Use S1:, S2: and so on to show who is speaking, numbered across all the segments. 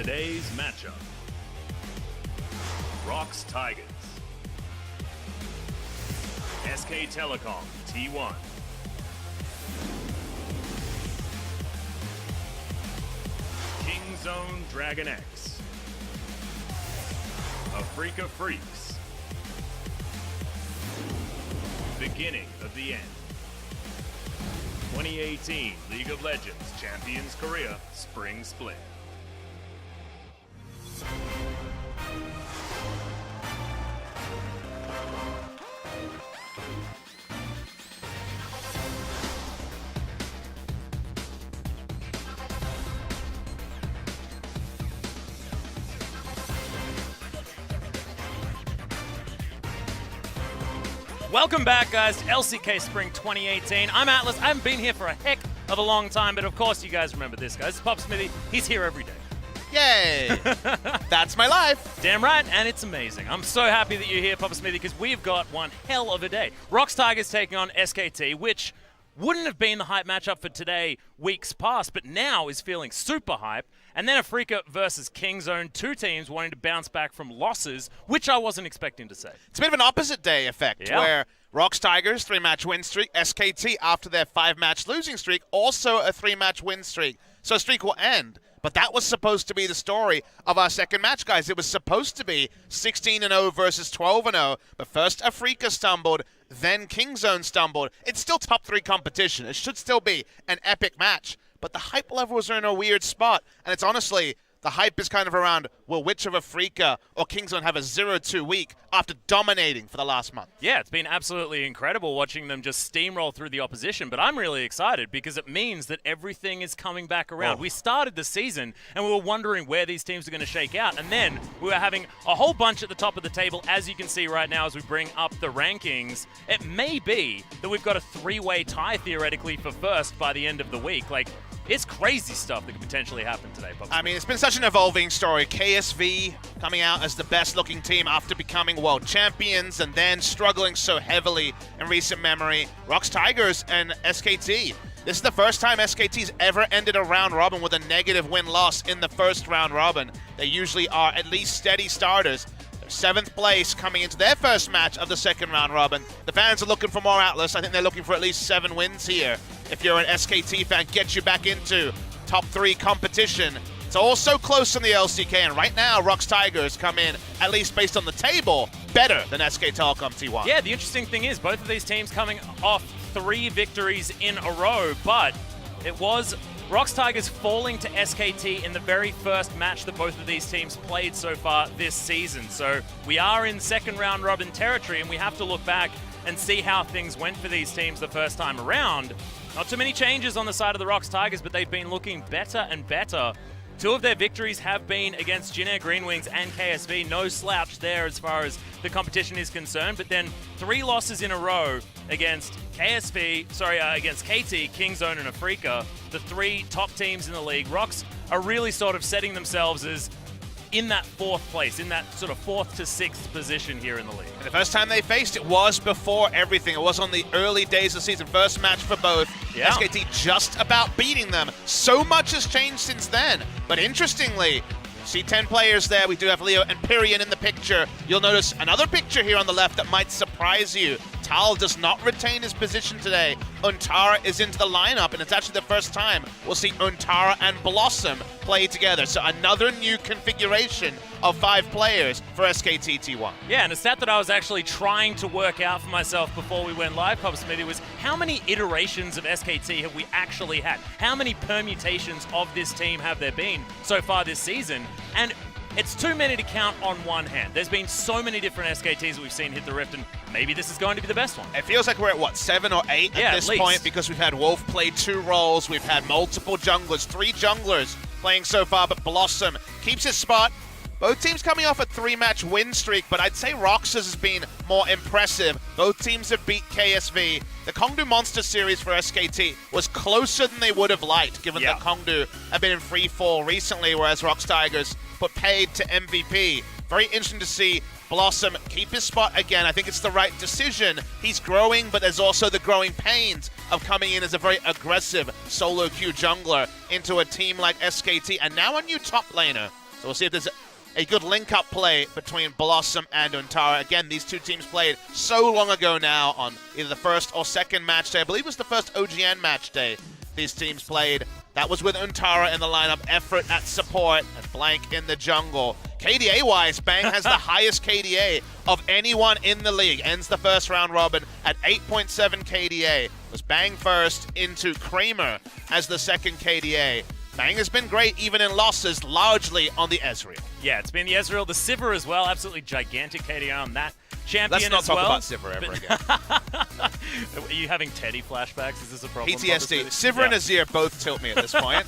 S1: Today's matchup, ROX Tigers, SK Telecom T1, Kingzone Dragon X, Afrika Freaks, beginning of the end. 2018 League of Legends Champions Korea Spring Split.
S2: Welcome back, guys, to LCK Spring 2018. I'm Atlas. I haven't been here for a heck of a long time, but of course you guys remember this, guys. It's Pop Smithy. He's here every day.
S3: Yay! That's my life.
S2: Damn right, and it's amazing. I'm so happy that you're here, Papa Smithy, because we've got one hell of a day. ROX Tigers taking on SKT, which wouldn't have been the hype matchup for today weeks past, but now is feeling super hype. And then Afrika versus Kingzone, two teams wanting to bounce back from losses, which I wasn't expecting to say.
S3: It's a bit of an opposite day effect, where ROX Tigers, 3-match win streak, SKT, after their 5-match losing streak, also a 3-match win streak. So a streak will end. But that was supposed to be the story of our second match, guys. It was supposed to be 16-0 versus 12-0. But first Afrika stumbled, then Kingzone stumbled. It's still top 3 competition. It should still be an epic match. But the hype levels are in a weird spot. And it's honestly, the hype is kind of around, will which of Afrika or Kingzone have a 0-2 week after dominating for the last month?
S2: Yeah, it's been absolutely incredible watching them just steamroll through the opposition, but I'm really excited because it means that everything is coming back around. We started the season and we were wondering where these teams are going to shake out, and then we were having a whole bunch at the top of the table, as you can see right now as we bring up the rankings. It may be that we've got a 3-way tie theoretically for first by the end of the week. Like, it's crazy stuff that could potentially happen today, Pop.
S3: I mean, it's been such an evolving story. KSV coming out as the best-looking team after becoming world champions and then struggling so heavily in recent memory. ROX Tigers and SKT. This is the first time SKT's ever ended a round robin with a negative win-loss in the first round robin. They usually are at least steady starters. They're 7th place coming into their first match of the second round robin. The fans are looking for more, Atlas. I think they're looking for at least 7 wins here. If you're an SKT fan, get you back into top 3 competition. It's all so close in the LCK, and right now, ROX Tigers come in, at least based on the table, better than SK Telecom T1.
S2: Yeah, the interesting thing is both of these teams coming off 3 victories in a row, but it was ROX Tigers falling to SKT in the very first match that both of these teams played so far this season. So we are in second round robin territory, and we have to look back and see how things went for these teams the first time around. Not too many changes on the side of the ROX Tigers, but they've been looking better and better. 2 of their victories have been against Jin Green Wings and KSV. No slouch there as far as the competition is concerned. But then 3 losses in a row against against KT, Kingzone, and Afrika, the 3 top teams in the league. ROX are really sort of setting themselves as in that 4th place, in that sort of 4th to 6th position here in the league.
S3: And the first time they faced, it was before everything. It was on the early days of the season. First match for both.
S2: Yeah.
S3: SKT just about beating them. So much has changed since then. But interestingly, see 10 players there. We do have Leo and Pyrian in the picture. You'll notice another picture here on the left that might surprise you. Tal does not retain his position today. Untara is into the lineup, and it's actually the first time we'll see Untara and Blossom play together. So another new configuration of 5 players for SKT T1.
S2: Yeah, and a stat that I was actually trying to work out for myself before we went live, Pop Smithy, was how many iterations of SKT have we actually had? How many permutations of this team have there been so far this season? And it's too many to count on one hand. There's been so many different SKTs that we've seen hit the Rift, and maybe this is going to be the best one.
S3: It feels like we're at, what, 7 or 8 at this point, because we've had Wolf play 2 roles, we've had multiple junglers, 3 junglers playing so far, but Blossom keeps his spot. Both teams coming off a 3-match win streak, but I'd say ROX's has been more impressive. Both teams have beat KSV. The Kongdu Monster Series for SKT was closer than they would have liked, given that Kongdu have been in free fall recently, whereas ROX Tigers put paid to MVP. Very interesting to see Blossom keep his spot again. I think it's the right decision. He's growing, but there's also the growing pains of coming in as a very aggressive solo queue jungler into a team like SKT, and now a new top laner. So we'll see if there's a good link-up play between Blossom and Untara. Again, these two teams played so long ago now on either the first or second match day. I believe it was the first OGN match day these teams played. That was with Untara in the lineup, Effort at support, and Blank in the jungle. KDA-wise, Bang has the highest KDA of anyone in the league. Ends the first round robin at 8.7 KDA. It was Bang first into Kramer as the second KDA. Bang has been great even in losses, largely on the Ezreal.
S2: Yeah, it's been the Ezreal, the Sivir as well. Absolutely gigantic KDA on that champion.
S3: Let's not
S2: talk
S3: about Sivir ever again.
S2: Are you having Teddy flashbacks? Is this a problem?
S3: PTSD. Sivir and Azir both tilt me at this point.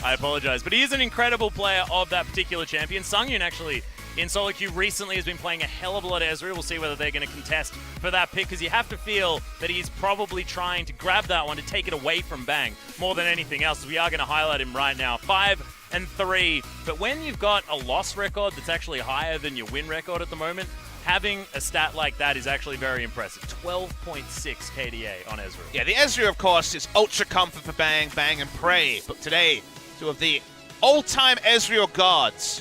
S2: I apologize. But he is an incredible player of that particular champion. Sungyun actually in solo queue recently has been playing a hell of a lot of Ezreal. We'll see whether they're going to contest for that pick, because you have to feel that he's probably trying to grab that one to take it away from Bang more than anything else. We are going to highlight him right now. 5-3. But when you've got a loss record that's actually higher than your win record at the moment, having a stat like that is actually very impressive. 12.6 KDA on Ezreal.
S3: Yeah, the Ezreal, of course, is ultra comfort for Bang, Bang, and Prey. But today, two of the all-time Ezreal gods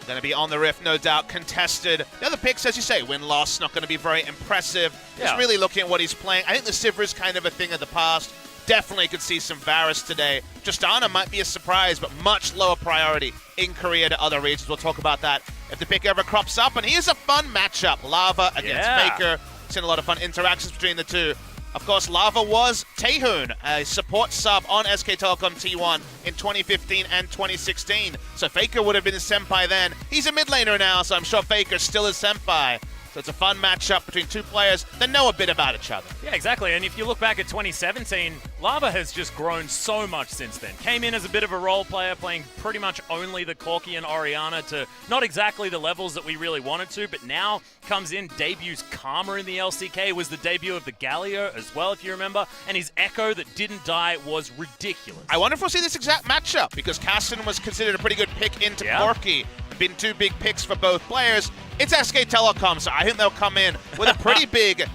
S3: going to be on the Rift, no doubt, contested. The other picks, as you say, win-loss, not going to be very impressive. Just really looking at what he's playing. I think the Sivir is kind of a thing of the past. Definitely could see some Varus today. Justana might be a surprise, but much lower priority in Korea to other regions. We'll talk about that if the pick ever crops up. And here's a fun matchup. Lava against Faker. Seen a lot of fun interactions between the two. Of course, Lava was Taehoon, a support sub on SK Telecom T1 in 2015 and 2016. So Faker would have been his senpai then. He's a mid laner now, so I'm sure Faker's still his senpai. So it's a fun matchup between two players that know a bit about each other.
S2: Yeah, exactly. And if you look back at 2017, Lava has just grown so much since then. Came in as a bit of a role player, playing pretty much only the Corki and Orianna to not exactly the levels that we really wanted to, but now comes in, debuts Karma in the LCK, was the debut of the Galio as well, if you remember, and his Echo that didn't die was ridiculous.
S3: I wonder if we'll see this exact matchup, because Caston was considered a pretty good pick into Corki. Been two big picks for both players. It's SK Telecom, so I think they'll come in with a pretty big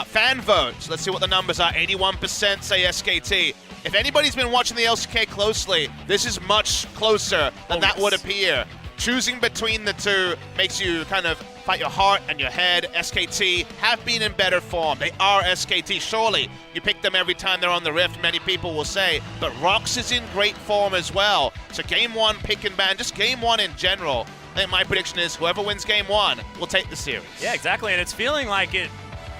S3: fan vote. So let's see what the numbers are. 81% say SKT. If anybody's been watching the LCK closely, this is much closer than that would appear. Choosing between the two makes you kind of fight your heart and your head. SKT have been in better form. They are SKT. Surely you pick them every time they're on the Rift, many people will say. But ROX is in great form as well. So game one, pick and ban, just game one in general. I think my prediction is whoever wins game one will take the series.
S2: Yeah, exactly. And it's feeling like it,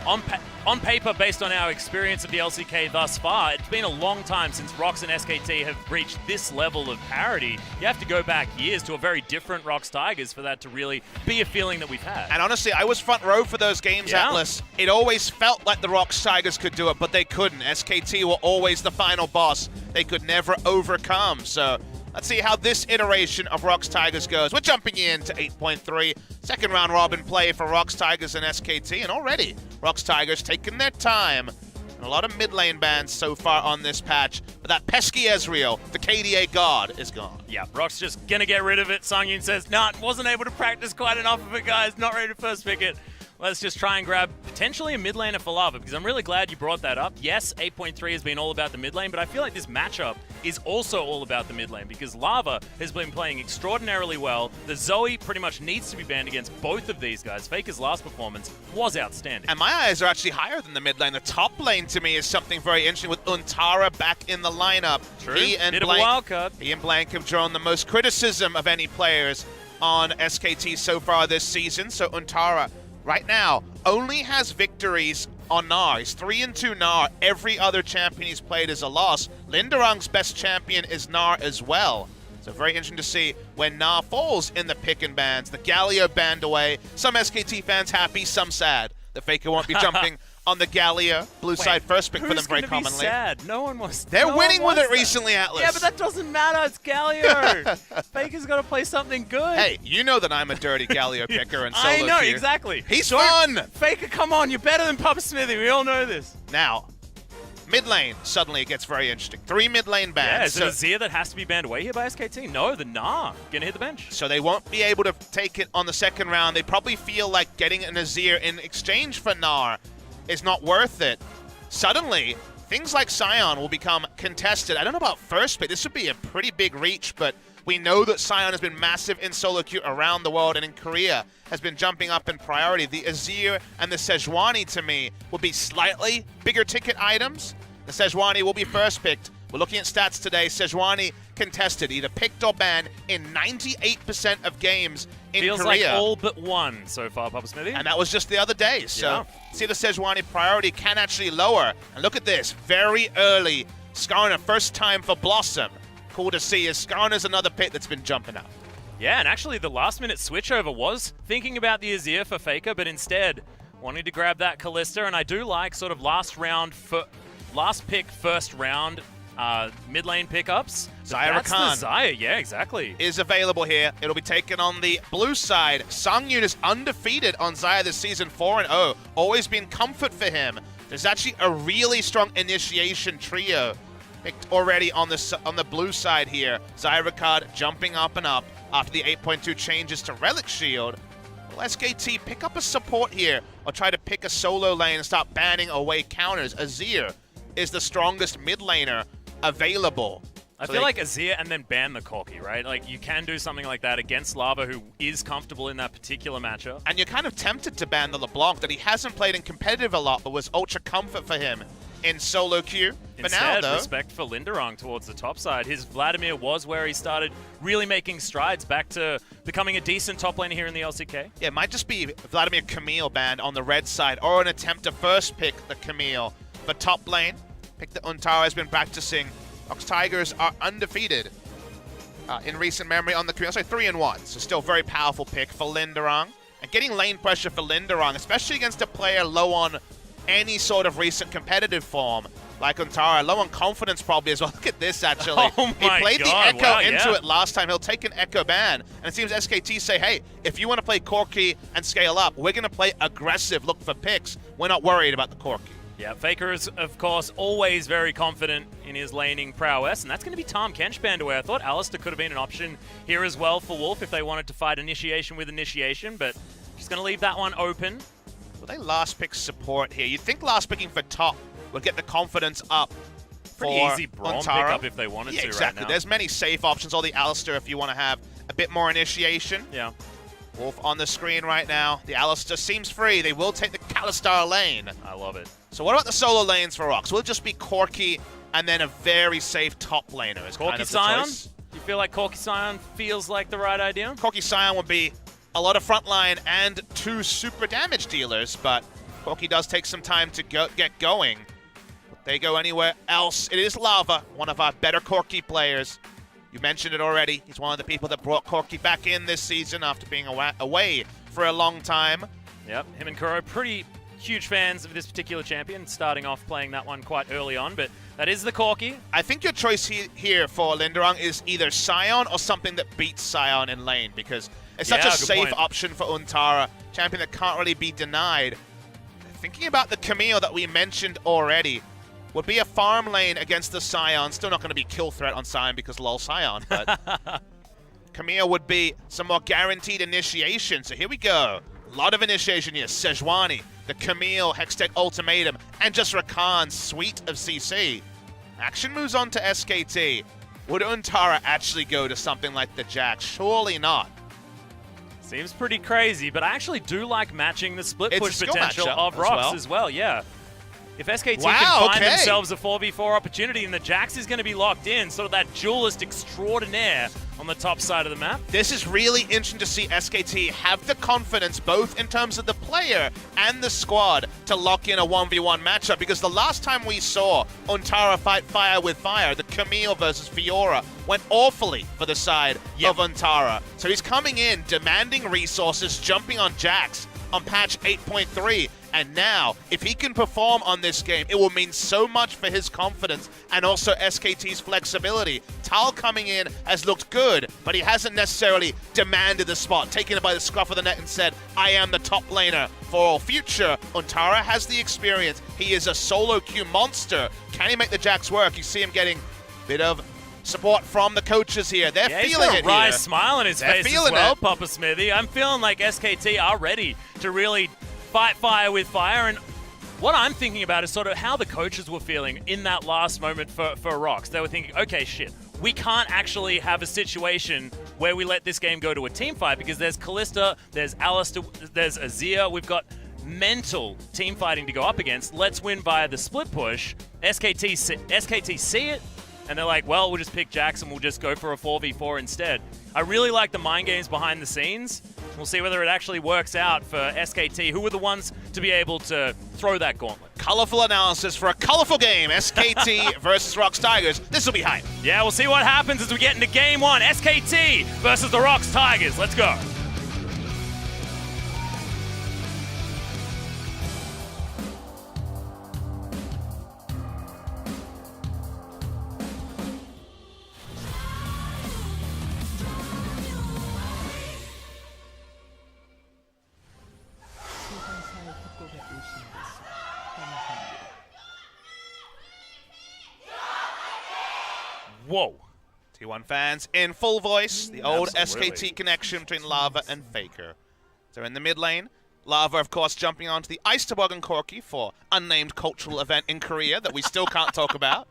S2: on paper, based on our experience of the LCK thus far, it's been a long time since ROX and SKT have reached this level of parity. You have to go back years to a very different ROX Tigers for that to really be a feeling that we've had.
S3: And honestly, I was front row for those games, Atlas. It always felt like the ROX Tigers could do it, but they couldn't. SKT were always the final boss they could never overcome. So let's see how this iteration of ROX Tigers goes. We're jumping into 8.3. Second round robin play for ROX Tigers and SKT. And already, ROX Tigers taking their time. And a lot of mid lane bans so far on this patch. But that pesky Ezreal, the KDA god, is gone.
S2: Yeah, ROX just going to get rid of it. Sungyun says, nah, wasn't able to practice quite enough of it, guys. Not ready to first pick it. Let's just try and grab potentially a mid laner for Lava, because I'm really glad you brought that up. Yes, 8.3 has been all about the mid lane, but I feel like this matchup is also all about the mid lane, because Lava has been playing extraordinarily well. The Zoe pretty much needs to be banned against both of these guys. Faker's last performance was outstanding.
S3: And my eyes are actually higher than the mid lane. The top lane to me is something very interesting with Untara back in the lineup.
S2: True. Bit of a wild card.
S3: He and Blank have drawn the most criticism of any players on SKT so far this season. So Untara, right now, only has victories on Gnar. He's 3-2 Gnar. Every other champion he's played is a loss. Linderung's best champion is Gnar as well. So very interesting to see when Gnar falls in the pick and bans. The Galio banned away. Some SKT fans happy, some sad that Faker won't be jumping on the Galio. Blue side first pick for them very commonly.
S2: Who's sad? No one was.
S3: They're winning with it recently, Atlas.
S2: Yeah, but that doesn't matter. It's Galio. Faker's got to play something good.
S3: Hey, you know that I'm a dirty Galio picker and solo
S2: I know,
S3: queue.
S2: exactly.
S3: He's fun.
S2: Faker, come on. You're better than Papa Smithy. We all know this.
S3: Now, mid lane, suddenly it gets very interesting. 3 mid lane bans.
S2: Yeah, is it Azir that has to be banned away here by SKT? No, the Gnar gonna hit the bench.
S3: So they won't be able to take it on the second round. They probably feel like getting an Azir in exchange for Gnar is not worth it. Suddenly, things like Sion will become contested. I don't know about first pick. This would be a pretty big reach, but We know that Sion has been massive in solo queue around the world, and in Korea has been jumping up in priority. The Azir and the Sejuani, to me, will be slightly bigger ticket items. The Sejuani will be first picked. We're looking at stats today. Sejuani contested, either picked or banned, in 98% of games in
S2: Feels
S3: Korea.
S2: like all but one so far, Papa Smithy.
S3: And that was just the other day. So
S2: Yeah.
S3: see, the Sejuani priority can actually lower. And look at this, very early Skarner, first time for Blossom. Cool to see, as Skarner's another pick that's been jumping up.
S2: Yeah, and actually the last-minute switchover was thinking about the Azir for Faker, but instead wanting to grab that Kalista. And I do like sort of last pick, first round mid lane pickups.
S3: Xayah
S2: That's the
S3: Rakan
S2: Xayah, yeah, exactly.
S3: is available here. It'll be taken on the blue side. Songyun is undefeated on Xayah this season, 4-0. Always been comfort for him. There's actually a really strong initiation trio picked already on the blue side here. Xayah Rakan jumping up and up after the 8.2 changes to Relic Shield. Will SKT pick up a support here or try to pick a solo lane and start banning away counters? Azir is the strongest mid laner available.
S2: I feel like Azir and then ban the Corki, right? Like, you can do something like that against Lava, who is comfortable in that particular matchup.
S3: And you're kind of tempted to ban the LeBlanc that he hasn't played in competitive a lot, but was ultra comfort for him in solo queue. But
S2: Instead,
S3: now, though,
S2: respect for Linderong towards the top side. His Vladimir was where he started really making strides back to becoming a decent top laner here in the LCK.
S3: yeah, it might just be Vladimir Camille banned on the red side, or an attempt to first pick the Camille. But top lane, pick that Untara has been practicing. ROX Tigers are undefeated in recent memory on the Camille. So 3-1, so still very powerful pick for Linderong. And getting lane pressure for Linderong, especially against a player low on any sort of recent competitive form, like Untara, low on confidence probably as well. Look at this, actually.
S2: Oh
S3: He
S2: my
S3: played
S2: God,
S3: the Echo
S2: wow,
S3: into
S2: yeah.
S3: it last time. He'll take an Echo ban. And it seems SKT say, hey, if you want to play Corki and scale up, we're going to play aggressive, look for picks. We're not worried about the Corki.
S2: Yeah, Faker is, of course, always very confident in his laning prowess, and that's going to be Tahm Kench banned away. I thought Alistair could have been an option here as well for Wolf if they wanted to fight initiation with initiation, but just going to leave that one open.
S3: Will they last pick support here? You'd think last picking for top would get the confidence up.
S2: Pretty
S3: for
S2: easy Braum
S3: Untara.
S2: pickup if they wanted
S3: Yeah,
S2: to
S3: exactly.
S2: right now.
S3: There's many safe options. Or the Alistair if you want to have a bit more initiation.
S2: Yeah.
S3: Wolf on the screen right now. The Alistair seems free. They will take the Kalistar lane.
S2: I love it.
S3: So what about the solo lanes for ROX? Will it just be Corki and then a very safe top laner is kind
S2: Corki
S3: of the
S2: Sion?
S3: choice?
S2: You feel like Corki Sion feels like the right idea?
S3: Corki Sion would be a lot of frontline and 2 super damage dealers, but Corki does take some time to get going. Would they go anywhere else? It is Lava, one of our better Corki players. You mentioned it already. He's one of the people that brought Corki back in this season after being away for a long time.
S2: Yep, him and Kuro, pretty huge fans of this particular champion, starting off playing that one quite early on, but that is the Corki.
S3: I think your choice here for Linderong is either Sion or something that beats Sion in lane, because it's such
S2: Yeah,
S3: a
S2: good
S3: safe
S2: point.
S3: option for Untara, champion that can't really be denied. Thinking about the Camille that we mentioned already, would be a farm lane against the Sion. Still not going to be kill threat on Sion because lol Sion, but Camille would be some more guaranteed initiation. So here we go. A lot of initiation here. Sejuani, the Camille Hextech Ultimatum, and just Rakan's suite of CC. Action moves on to SKT. Would Untara actually go to something like the Jack? Surely not.
S2: Seems pretty crazy, but I actually do like matching the split
S3: It's a
S2: push
S3: skill
S2: potential
S3: matchup
S2: of
S3: as
S2: ROX
S3: well.
S2: as well, yeah. If SKT
S3: Wow,
S2: can find
S3: okay.
S2: themselves a 4v4 opportunity and the Jax is going to be locked in, sort of that duelist extraordinaire on the top side of the map.
S3: This is really interesting to see SKT have the confidence, both in terms of the player and the squad, to lock in a 1v1 matchup, because the last time we saw Untara fight fire with fire, the Camille versus Fiora, went awfully for the side of Untara. So he's coming in, demanding resources, jumping on Jax on patch 8.3. And now, if he can perform on this game, it will mean so much for his confidence and also SKT's flexibility. Tal coming in has looked good, but he hasn't necessarily demanded the spot, taken it by the scruff of the neck and said, I am the top laner for all future. Untara has the experience. He is a solo queue monster. Can he make the Jax work? You see him getting a bit of support from the coaches here. They're feeling
S2: he's
S3: it
S2: got a wry
S3: here.
S2: smile on his
S3: They're
S2: face as
S3: feeling
S2: well,
S3: it.
S2: Papa Smithy. I'm feeling like SKT are ready to really fight fire with fire, and what I'm thinking about is sort of how the coaches were feeling in that last moment for ROX. They were thinking, okay, shit, we can't actually have a situation where we let this game go to a team fight because there's Kalista, there's Alistair, there's Azir. We've got mental team fighting to go up against. Let's win via the split push. SKT see it, and they're like, well, we'll just pick Jax and we'll just go for a 4v4 instead. I really like the mind games behind the scenes. We'll see whether it actually works out for SKT, who were the ones to be able to throw that gauntlet.
S3: Colorful analysis for a colorful game. SKT versus ROX Tigers. This will be hype.
S2: Yeah, we'll see what happens as we get into game one. SKT versus the ROX Tigers. Let's go. Whoa.
S3: T1 fans in full voice. The old
S2: Absolutely.
S3: SKT connection between Lava and Faker. So in the mid lane, Lava, of course, jumping onto the Ice Toboggan Corki for unnamed cultural event in Korea that we still can't talk about.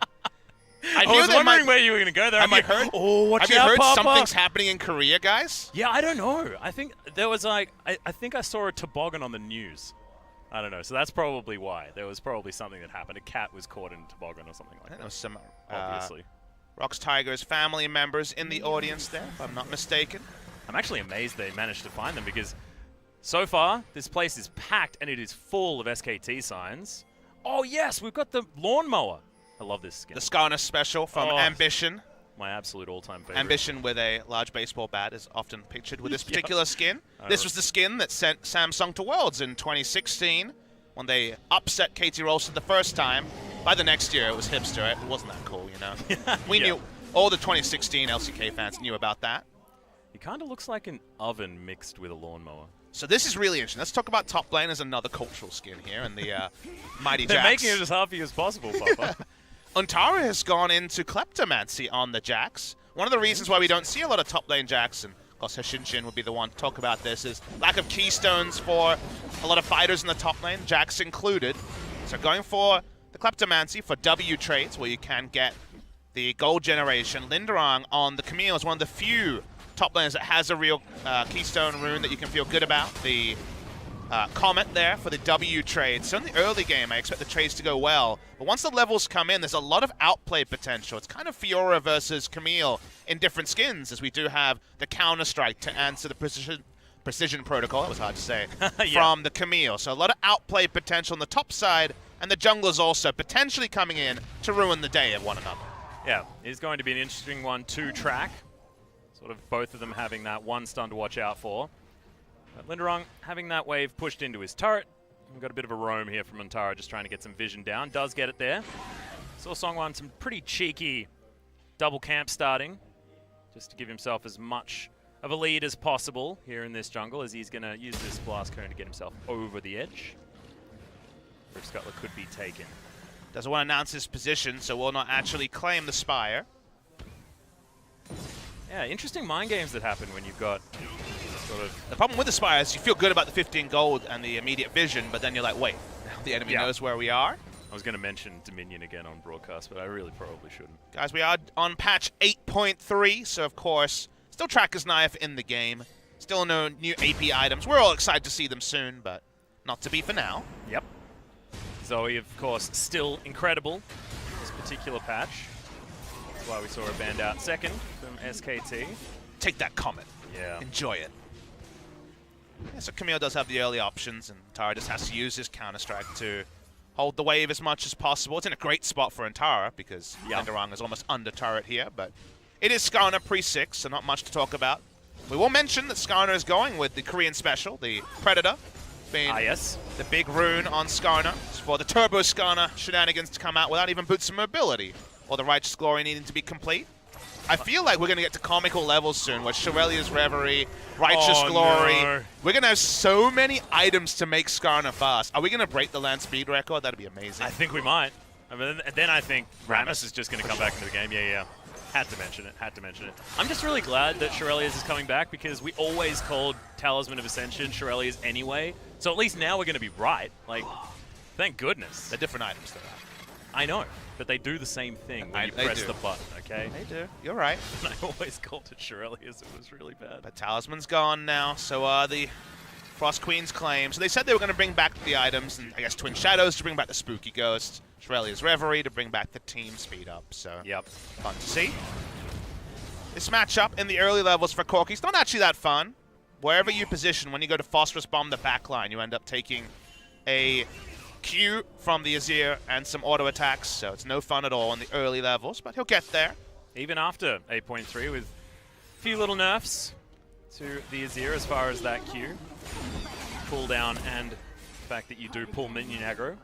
S2: I was wondering where you were going to go there.
S3: Have you heard,
S2: watch
S3: have you
S2: out,
S3: heard
S2: Papa.
S3: something's happening in Korea, guys?
S2: Yeah, I don't know. I think there was like, I think I saw a toboggan on the news. I don't know. So that's probably why. There was probably something that happened. A cat was caught in a toboggan or something like that.
S3: There was some
S2: Obviously.
S3: ROX Tigers family members in the audience there, if I'm not mistaken.
S2: I'm actually amazed they managed to find them because so far, this place is packed and it is full of SKT signs. Oh yes, we've got the lawnmower. I love this skin.
S3: The Skarner special from Ambition.
S2: My absolute all-time favorite.
S3: Ambition with a large baseball bat is often pictured with this particular skin. This was the skin that sent Samsung to Worlds in 2016 when they upset KT Rolston the first time. By the next year, it was hipster. It wasn't that cool, you know? We knew, all the 2016 LCK fans knew about that.
S2: He kind of looks like an oven mixed with a lawnmower.
S3: So this is really interesting. Let's talk about top lane as another cultural skin here in the Mighty
S2: They're
S3: Jax.
S2: making it as happy as possible, Papa.
S3: Untara has gone into Kleptomancy on the Jax. One of the reasons why we don't see a lot of top lane Jax, and of course Hshin would be the one to talk about this, is lack of keystones for a lot of fighters in the top lane, Jax included. So going for the Kleptomancy for W trades, where you can get the gold generation. Linderang on the Camille is one of the few top laners that has a real keystone rune that you can feel good about. The Comet there for the W trade. So in the early game, I expect the trades to go well. But once the levels come in, there's a lot of outplay potential. It's kind of Fiora versus Camille in different skins, as we do have the Counter-Strike to answer the precision protocol, that was hard to say, from the Camille. So a lot of outplay potential on the top side, and the junglers also potentially coming in to ruin the day of one another.
S2: Yeah, it's going to be an interesting one to track. Sort of both of them having that one stun to watch out for. But Linderang having that wave pushed into his turret. We've got a bit of a roam here from Untara, just trying to get some vision down. Does get it there. Saw Songwon some pretty cheeky double camp starting, just to give himself as much of a lead as possible here in this jungle, as he's going to use this blast cone to get himself over the edge. Rift Scuttler could be taken.
S3: Doesn't want to announce his position, so will not actually claim the Spire.
S2: Yeah, interesting mind games that happen when you've got sort of...
S3: The problem with the Spire is you feel good about the 15 gold and the immediate vision, but then you're like, wait, now the enemy knows where we are.
S2: I was going to mention Dominion again on broadcast, but I really probably shouldn't.
S3: Guys, we are on patch 8.3, so of course, still Tracker's Knife in the game. Still no new AP items. We're all excited to see them soon, but not to be for now.
S2: Yep. Zoe, of course, still incredible this particular patch. That's why we saw her banned out second from SKT.
S3: Take that Comet.
S2: Yeah.
S3: Enjoy it. Yeah, so Camille does have the early options, and Tara just has to use his Counter-Strike to hold the wave as much as possible. It's in a great spot for Antara, because Linderang is almost under turret here, but it is Skarner pre-6, so not much to talk about. We will mention that Skarner is going with the Korean special, the Predator, being the big rune on Skarner for the Turbo Skarner shenanigans to come out without even boots of mobility, or the Righteous Glory needing to be complete. I feel like we're going to get to comical levels soon, where Shurelya's Reverie, Righteous Glory. No. We're going to have so many items to make Skarner fast. Are we going to break the land speed record? That'd be amazing.
S2: I think we might. I mean, then I think Rammus is just going to come back into the game. Yeah. Had to mention it. I'm just really glad that Shurelya's is coming back, because we always called Talisman of Ascension Shurelya's anyway. So at least now we're going to be right. Like, Thank goodness.
S3: They're different items, though.
S2: I know, but they do the same thing when you
S3: they
S2: press
S3: do.
S2: the button, okay?
S3: They do. You're right.
S2: And I always called it Shirley as it was really bad.
S3: But Talisman's gone now, so the Frost Queen's claim. So they said they were going to bring back the items, and I guess Twin Shadows to bring back the Spooky Ghost, Shirelia's Reverie to bring back the team speed up. So
S2: Yep.
S3: fun to see. This matchup in the early levels for Corky's not actually that fun. Wherever you position, when you go to Phosphorus Bomb the backline, you end up taking a Q from the Azir and some auto attacks, so it's no fun at all in the early levels, but he'll get there.
S2: Even after 8.3 with a few little nerfs to the Azir as far as that Q, cooldown, and the fact that you do pull minion aggro.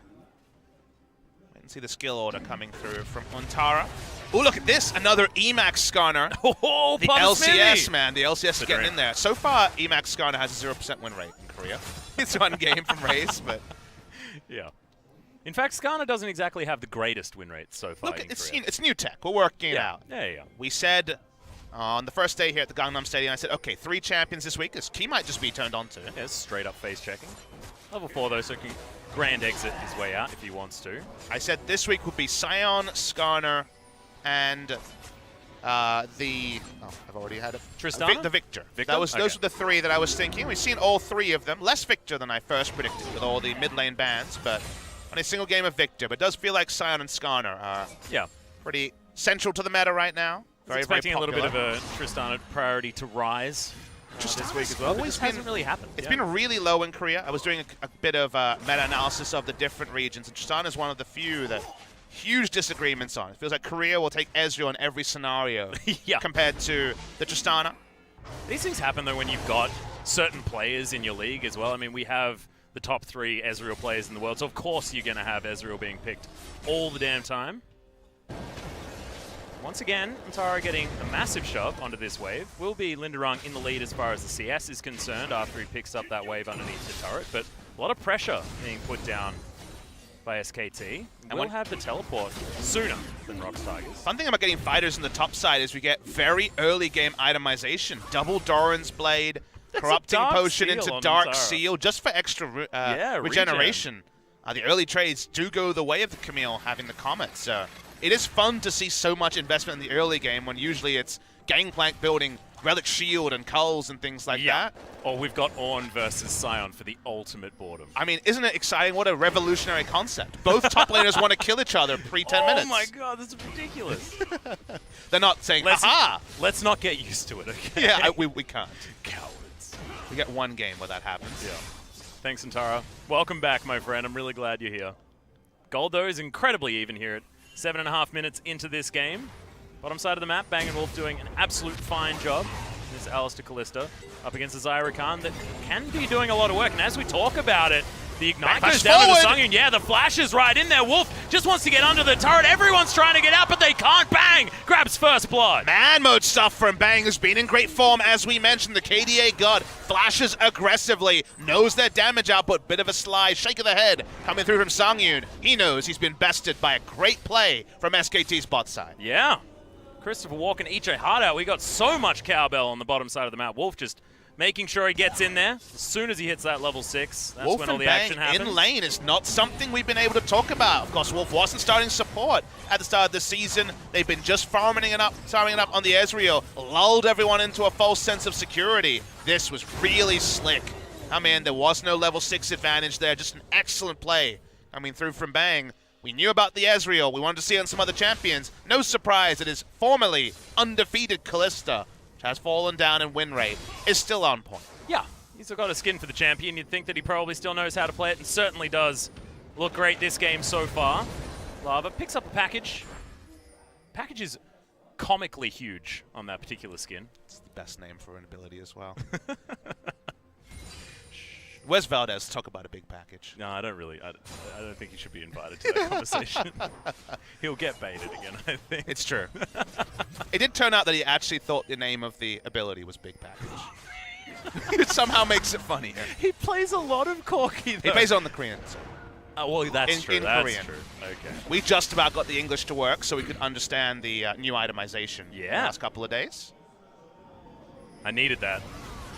S3: Wait and see the skill order coming through from Untara. Oh, look at this, another Emax Skarner.
S2: Oh,
S3: the LCS, man, the LCS is getting in there. So far, Emax Skarner has a 0% win rate in Korea. It's one game from Race, but...
S2: Yeah. In fact, Skarner doesn't exactly have the greatest win rate so far.
S3: Look,
S2: in
S3: it's
S2: Korea.
S3: new tech. We're working it out.
S2: Yeah.
S3: We said on the first day here at the Gangnam Stadium, I said, okay, 3 champions this week. This key might just be turned on to.
S2: Yeah, it's straight up face checking. Level 4 though, so he can grand exit his way out if he wants to.
S3: I said this week would be Sion, Skarner, and I've already had it.
S2: Tristana?
S3: The Victor.
S2: Victor?
S3: Those were the 3 that I was thinking. We've seen all 3 of them. Less Victor than I first predicted with all the mid lane bans, but on a single game of Victor. But it does feel like Sion and Skarner are pretty central to the meta right now. Very,
S2: expecting
S3: very popular.
S2: a little bit of a Tristana priority to rise this week as well.
S3: Always
S2: hasn't really happened.
S3: It's been really low in Korea. I was doing a bit of meta-analysis of the different regions, and Tristana is one of the few that huge disagreements on. It feels like Korea will take Ezreal in every scenario compared to the Tristana.
S2: These things happen, though, when you've got certain players in your league as well. I mean, we have the top 3 Ezreal players in the world, so of course you're going to have Ezreal being picked all the damn time. Once again, Untara getting a massive shove onto this wave. Will be Linderung in the lead as far as the CS is concerned after he picks up that wave underneath the turret, but a lot of pressure being put down by SKT. And we'll have the teleport sooner than ROX Tigers.
S3: Fun thing about getting fighters in the top side is we get very early game itemization. Double Doran's Blade, Corrupting Potion into Dark Seal, just for extra regeneration. The early trades do go the way of the Camille having the Comet, so it is fun to see so much investment in the early game when usually it's Gangplank building Relic Shield and Culls and things like that.
S2: Or we've got Ornn versus Sion for the ultimate boredom.
S3: I mean, isn't it exciting? What a revolutionary concept. Both top laners want to kill each other pre-10 minutes.
S2: Oh my god, this is ridiculous.
S3: They're not saying, aha!
S2: Let's not get used to it, okay?
S3: Yeah, we can't.
S2: Cowards.
S3: We get one game where that happens.
S2: Yeah. Thanks, Untara. Welcome back, my friend. I'm really glad you're here. Gold, though, is incredibly even here at 7.5 minutes into this game. Bottom side of the map, Bang & Wolf doing an absolute fine job. This is Alistair Callista up against the Zyra Khan that can be doing a lot of work. And as we talk about it, the Ignite goes down to the Sungyun. Yeah, the flash is right in there. Wolf just wants to get under the turret. Everyone's trying to get out, but they can't. Bang! Grabs first blood.
S3: Man mode stuff from Bang, who's been in great form. As we mentioned, the KDA god flashes aggressively, knows their damage output. Bit of a sly shake of the head coming through from Sungyun. He knows he's been bested by a great play from SKT's bot side.
S2: Yeah. Christopher walking EJ hard out. We got so much cowbell on the bottom side of the map. Wolf just making sure he gets in there. As soon as he hits that level 6, that's
S3: Wolf
S2: when all the
S3: Bang
S2: action happens.
S3: in lane is not something we've been able to talk about. Of course, Wolf wasn't starting support at the start of the season. They've been just farming it up on the Ezreal, lulled everyone into a false sense of security. This was really slick. I mean, there was no level 6 advantage there. Just an excellent play coming through from Bang. We knew about the Ezreal. We wanted to see it on some other champions. No surprise, it is formerly undefeated Callista, which has fallen down in win rate, is still on point.
S2: Yeah, he's still got a skin for the champion. You'd think that he probably still knows how to play it, and certainly does look great this game so far. Lava picks up a package. Package is comically huge on that particular skin.
S3: It's the best name for an ability as well. Where's Valdez? Talk about a big package.
S2: No, I don't really. I don't think he should be invited to that conversation. He'll get baited again, I think.
S3: It's true. It did turn out that he actually thought the name of the ability was Big Package. It somehow makes it funnier.
S2: He plays a lot of Corky, though.
S3: He plays on the Korean. So.
S2: Well, that's true.
S3: In
S2: that's
S3: Korean.
S2: true. Okay.
S3: We just about got the English to work so we could understand the new itemization in the last couple of days.
S2: I needed that.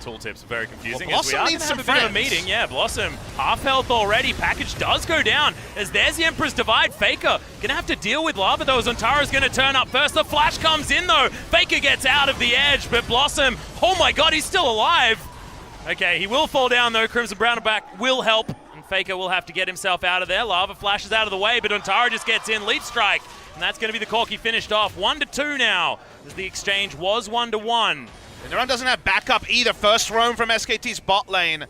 S2: tooltips are very confusing.
S3: Well,
S2: as we are
S3: Blossom needs
S2: gonna have
S3: some
S2: a bit of a
S3: friends.
S2: meeting. Yeah, Blossom, half health already. Package does go down as there's the Emperor's Divide. Faker gonna have to deal with Lava though, as Ontara's gonna turn up first. The flash comes in though. Faker gets out of the edge, but Blossom, oh my god, he's still alive. Okay, he will fall down though. Crimson Brown back will help, and Faker will have to get himself out of there. Lava flashes out of the way, but Ontara just gets in. Lead strike, and that's going to be the Corki finished off. 1-2 now, as the exchange was 1-1.
S3: Linderung doesn't have backup either. First roam from SKT's bot lane.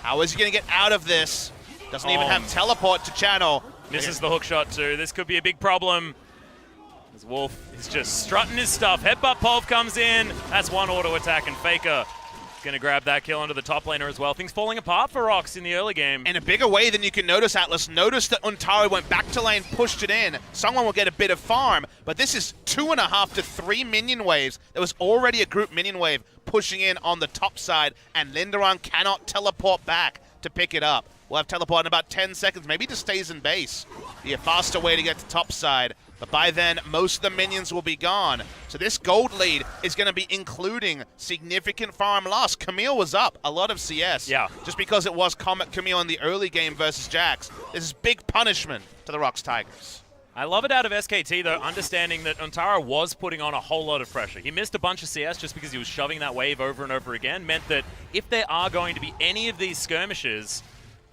S3: How is he going to get out of this? Doesn't even have teleport to channel.
S2: Misses the hook shot too. This could be a big problem. As Wolf is just strutting his stuff. Headbutt Pulve comes in. That's one auto attack, and Faker gonna grab that kill onto the top laner as well. Things falling apart for ROX in the early game.
S3: In a bigger way than you can notice, Atlas. Notice that Ontara went back to lane, pushed it in. Someone will get a bit of farm, but this is 2.5 to 3 minion waves. There was already a group minion wave pushing in on the top side, and Linderung cannot teleport back to pick it up. We'll have teleport in about 10 seconds. Maybe just stays in base. Be a faster way to get to top side. But by then, most of the minions will be gone. So this gold lead is going to be including significant farm loss. Camille was up a lot of CS.
S2: Yeah.
S3: Just because it was Comet Camille in the early game versus Jax. This is big punishment to the ROX Tigers.
S2: I love it out of SKT though, understanding that Ontara was putting on a whole lot of pressure. He missed a bunch of CS just because he was shoving that wave over and over again. Meant that if there are going to be any of these skirmishes,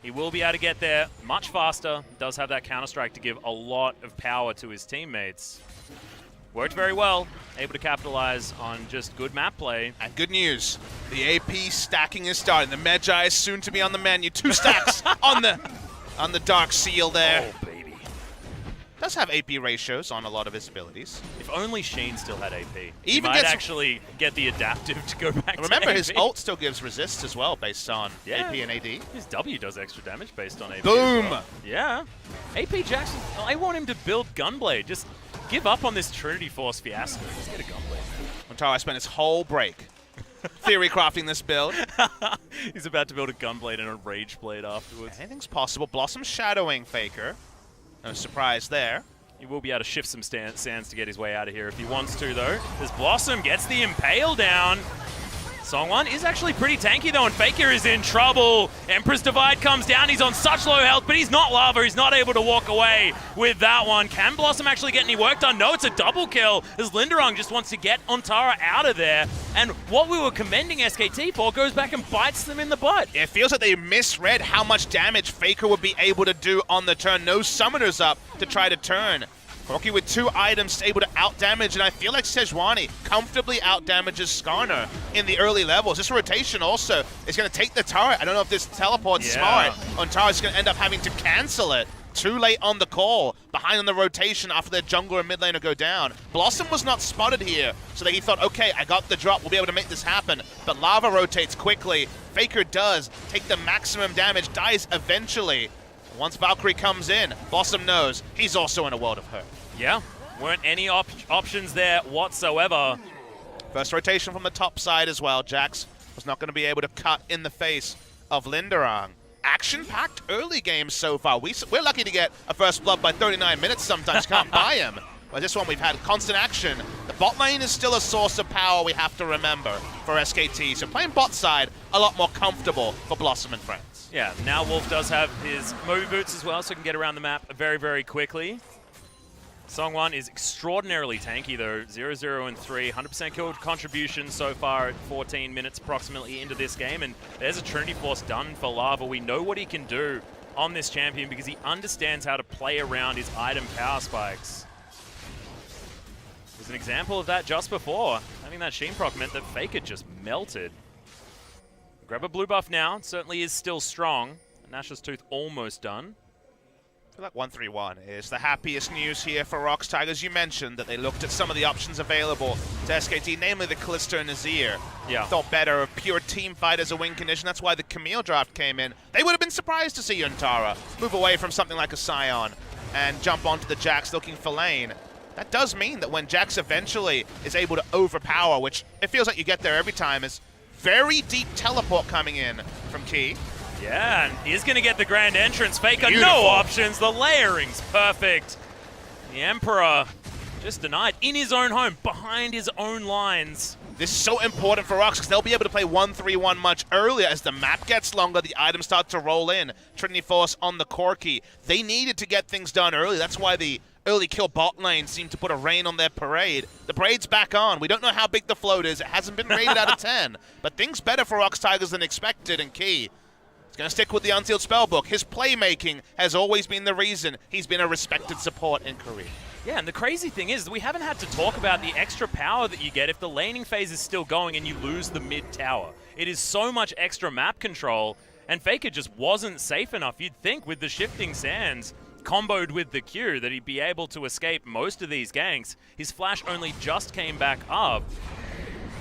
S2: he will be able to get there much faster. Does have that Counter-Strike to give a lot of power to his teammates. Worked very well. Able to capitalize on just good map play.
S3: And good news, the AP stacking is starting. The Magi is soon to be on the menu. 2 stacks on the Dark Seal there.
S2: Oh, baby.
S3: Does have AP ratios on a lot of his abilities.
S2: If only Sheen still had AP. He
S3: Even
S2: might
S3: gets-
S2: actually get the adaptive to go back
S3: Remember,
S2: to
S3: his
S2: AP.
S3: ult still gives resist as well based on
S2: Yeah.
S3: AP and AD.
S2: His W does extra damage based on AP.
S3: Boom!
S2: as well. Yeah. AP Jackson, I want him to build Gunblade. Just give up on this Trinity Force fiasco. Just get a Gunblade.
S3: Ontara spent his whole break theory crafting this build.
S2: He's about to build a Gunblade and a Rage Blade afterwards.
S3: Anything's possible. Blossom shadowing Faker. No surprise there.
S2: He will be able to shift some sands to get his way out of here if he wants to, though. As Blossom gets the Impale down. Songwon is actually pretty tanky, though, and Faker is in trouble. Emperor's Divide comes down. He's on such low health, but he's not Lava. He's not able to walk away with that one. Can Blossom actually get any work done? No, it's a double kill, as Linderung just wants to get Ontara out of there. And what we were commending SKT for goes back and bites them in the butt.
S3: It feels like they misread how much damage Faker would be able to do on the turn. No summoners up to try to turn. Corki with 2 items able to out-damage, and I feel like Sejuani comfortably out-damages Skarner in the early levels. This rotation also is going to take the turret. I don't know if this teleport's smart. Ontara's going to end up having to cancel it. Too late on the call. Behind on the rotation after their jungler and mid laner go down. Blossom was not spotted here, so he thought, okay, I got the drop. We'll be able to make this happen. But Lava rotates quickly. Faker does take the maximum damage, dies eventually. Once Valkyrie comes in, Blossom knows he's also in a world of hurt.
S2: Yeah, weren't any options there whatsoever.
S3: First rotation from the top side as well. Jax was not going to be able to cut in the face of Linderung. Action-packed early games so far. We're lucky to get a first blood by 39 minutes sometimes. Can't buy him. But this one we've had constant action. The bot lane is still a source of power we have to remember for SKT. So playing bot side, a lot more comfortable for Blossom and friends.
S2: Yeah, now Wolf does have his Moby Boots as well, so he can get around the map very, very quickly. Songwon is extraordinarily tanky though, 0-0 and 3, 100% kill contribution so far at 14 minutes approximately into this game, and there's a Trinity Force done for Lava. We know what he can do on this champion because he understands how to play around his item power spikes. There's an example of that just before. Having that Sheen proc meant that Faker just melted. Grab a blue buff now, it certainly is still strong. Nash's Tooth almost done.
S3: I feel like 1-3-1 is the happiest news here for ROX Tigers. You mentioned that they looked at some of the options available to SKT, namely the Kalista and Azir.
S2: Yeah.
S3: Thought better of pure team fight as a win condition. That's why the Camille draft came in. They would have been surprised to see Ontara move away from something like a Scion and jump onto the Jax looking for lane. That does mean that when Jax eventually is able to overpower, which it feels like you get there every time, is very deep teleport coming in from Key.
S2: Yeah, and he's going to get the grand entrance. Faker,
S3: Beautiful.
S2: no options. The layering's perfect. The Emperor Just denied in his own home, behind his own lines.
S3: This is so important for ROX because they'll be able to play 1-3-1 much earlier as the map gets longer, the items start to roll in. Trinity Force on the Corki. They needed to get things done early. That's why the early kill bot lane seemed to put a rain on their parade. The parade's back on. We don't know how big the float is. It hasn't been rated out of 10. But things better for ROX Tigers than expected, and Key is going to stick with the Unsealed Spellbook. His playmaking has always been the reason he's been a respected support in Korea.
S2: Yeah, and the crazy thing is we haven't had to talk about the extra power that you get if the laning phase is still going and you lose the mid tower. It is so much extra map control, and Faker just wasn't safe enough. You'd think with the shifting sands comboed with the Q that he'd be able to escape most of these ganks. His flash only just came back up.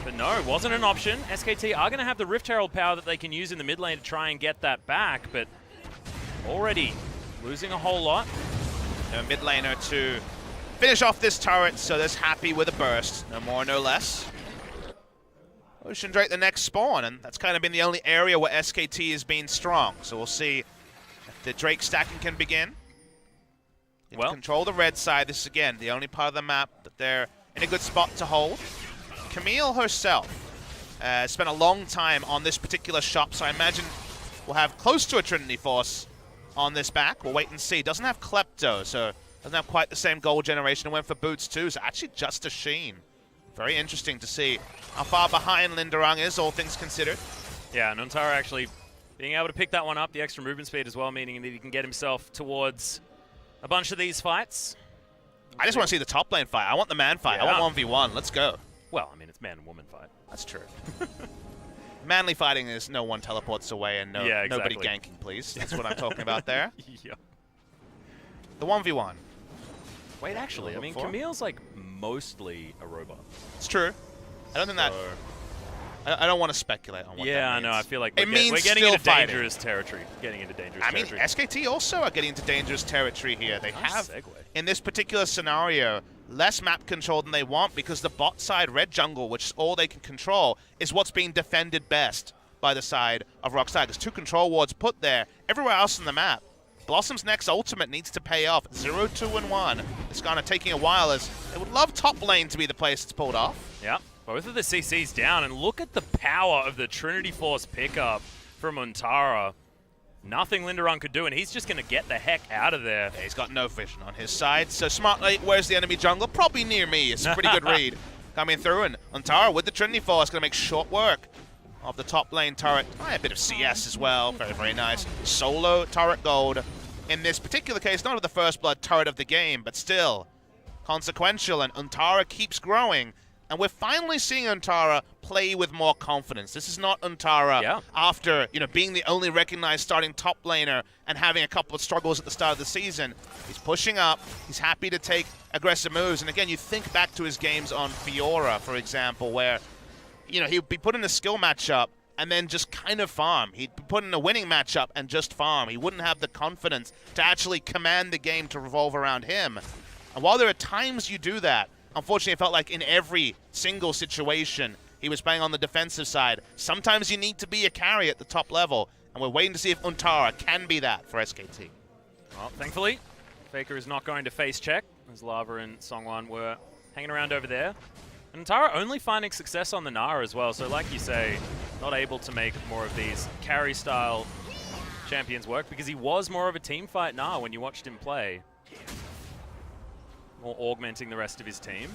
S2: But no, it wasn't an option. SKT are going to have the Rift Herald power that they can use in the mid lane to try and get that back, but already losing a whole lot.
S3: No mid laner to finish off this turret, so that's happy with a burst. No more, no less. Ocean Drake the next spawn, and that's kind of been the only area where SKT has been strong. So we'll see if the Drake stacking can begin. Well, control the red side. This is, again, the only part of the map that they're in a good spot to hold. Camille herself spent a long time on this particular shop, so I imagine we'll have close to a Trinity Force on this back. We'll wait and see. Doesn't have Klepto, so doesn't have quite the same gold generation. And went for boots too, so actually just a Sheen. Very interesting to see how far behind Linderung is, all things considered.
S2: Yeah, Nuntara actually being able to pick that one up, the extra movement speed as well, meaning that he can get himself towards a bunch of these fights.
S3: I just want to see the top lane fight. I want the man fight.
S2: Yeah.
S3: I want 1v1. Let's go.
S2: Well, I mean, it's man and woman fight.
S3: That's true. Manly fighting is no one teleports away and no,
S2: yeah, exactly.
S3: nobody ganking, please. That's what I'm talking about there.
S2: Yeah.
S3: The 1v1.
S2: Wait, actually, I mean, Camille's like mostly a robot.
S3: It's true. I don't think that... I don't want to speculate on what that means.
S2: Yeah, I know. I feel like we're getting
S3: still
S2: into
S3: fighting.
S2: dangerous territory. Getting into dangerous territory.
S3: I mean, SKT also are getting into dangerous territory here. They have, in this particular scenario, less map control than they want because the bot side red jungle, which is all they can control, is what's being defended best by the side of ROX Tigers. 2 control wards put there. Everywhere else on the map, Blossom's next ultimate needs to pay off. 0, 2, and 1. It's kind of taking a while as they would love top lane to be the place it's pulled off.
S2: Yeah. Both of the CCs down, and look at the power of the Trinity Force pickup from Untara. Nothing Linderung could do, and he's just going to get the heck out of there.
S3: Yeah, he's got no vision on his side, so smartly, where's the enemy jungle? Probably near me. It's a pretty good read coming through, and Untara with the Trinity Force going to make short work of the top lane turret. A bit of CS as well. Very, very nice. Solo turret gold. In this particular case, not of the first blood turret of the game, but still consequential, and Untara keeps growing. And we're finally seeing Untara play with more confidence. This is not Untara after, being the only recognized starting top laner and having a couple of struggles at the start of the season. He's pushing up. He's happy to take aggressive moves. And again, you think back to his games on Fiora, for example, where, he would be put in a skill matchup and then just kind of farm. He'd be put in a winning matchup and just farm. He wouldn't have the confidence to actually command the game to revolve around him. And while there are times you do that, unfortunately, it felt like in every single situation, he was playing on the defensive side. Sometimes you need to be a carry at the top level, and we're waiting to see if Untara can be that for SKT.
S2: Well, thankfully, Faker is not going to face check, as Lava and Songwan were hanging around over there. And Untara only finding success on the Nara as well, so like you say, not able to make more of these carry-style champions work, because he was more of a team fight Nara when you watched him play. More augmenting the rest of his team.